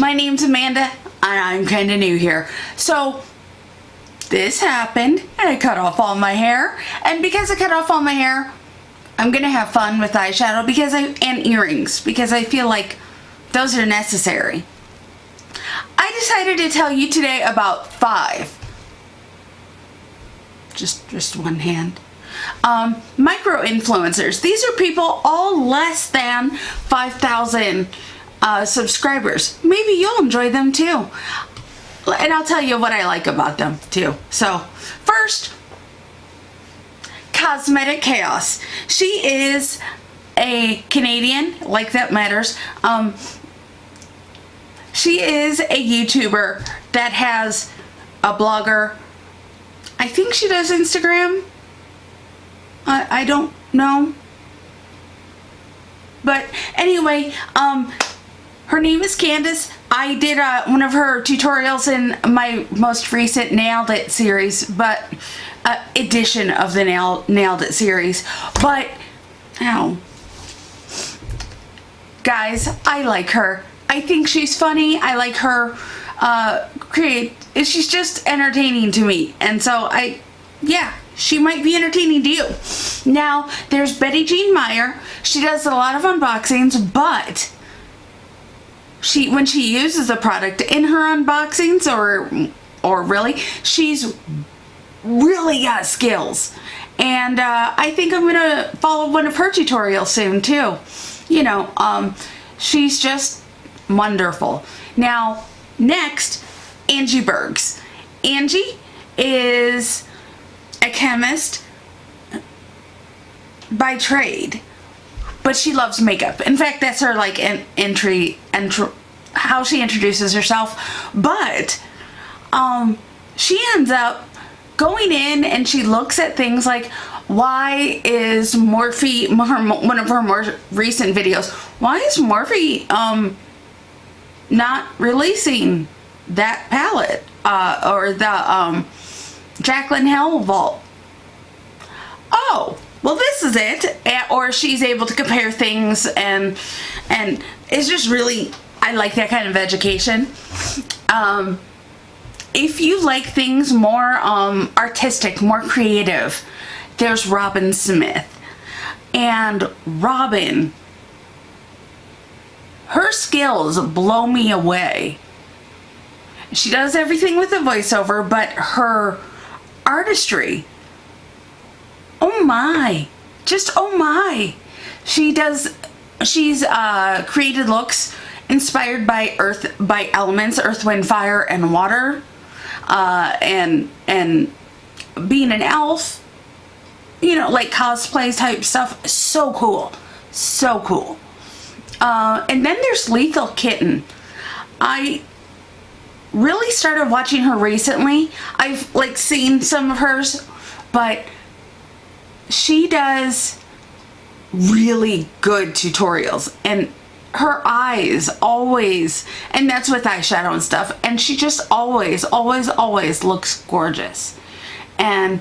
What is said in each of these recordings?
My name's Amanda, and I'm kind of new here. So, this happened, and I cut off all my hair. And because I cut off all my hair, I'm going to have fun with eyeshadow and earrings, because I feel like those are necessary. I decided to tell you today about 5. Just one hand. Micro influencers. These are people all less than 5,000 subscribers. Maybe you'll enjoy them too. And I'll tell you what I like about them too. So, first, Cosmetic Chaos. She is a Canadian, like that matters. She is a YouTuber that has a blogger. I think she does Instagram. I don't know. But anyway, her name is Candace. I did one of her tutorials in my most recent Nailed It series, but edition of the Nailed It series. But, guys, I like her. I think she's funny. I like her she's just entertaining to me. And so she might be entertaining to you. Now, there's Betty Jean Meyer. She does a lot of unboxings, but when she uses a product in her unboxings or really, she's really got skills. And I think I'm gonna follow one of her tutorials soon too. She's just wonderful. Now, next, Angie Bergs. Angie is a chemist by trade, but she loves makeup. In fact, that's her how she introduces herself. But she ends up going in and she looks at things like, why is Morphe, one of her more recent videos, why is Morphe not releasing that palette or the Jaclyn Hill vault? Oh, well, this is it. Or she's able to compare things, and it's just really, I like that kind of education. If you like things more artistic, more creative, there's Robin Smith. And Robin, her skills blow me away. She does everything with a voiceover, but her artistry, oh my, just oh my. She's created looks inspired by elements, earth, wind, fire, and water, and being an elf, like cosplay type stuff. So cool, so cool. And then there's Lethal Kitten. I really started watching her recently. I've seen some of hers, but she does really good tutorials, and her eyes always, and that's with eyeshadow and stuff, and she just always looks gorgeous. And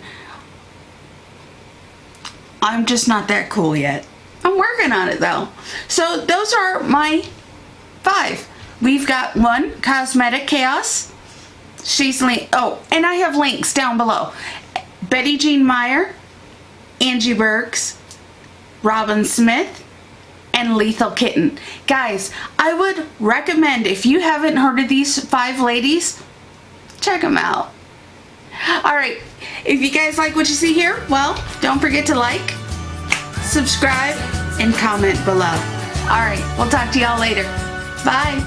I'm just not that cool yet. I'm working on it though. So those are my 5. We've got 1, Cosmetic Chaos. And I have links down below. Betty Jean Meyer, Angie Bergs, Robin Smith, and Lethal Kitten. Guys, I would recommend, if you haven't heard of these 5 ladies, check them out. Alright, if you guys like what you see here, well, don't forget to like, subscribe, and comment below. Alright, we'll talk to y'all later. Bye.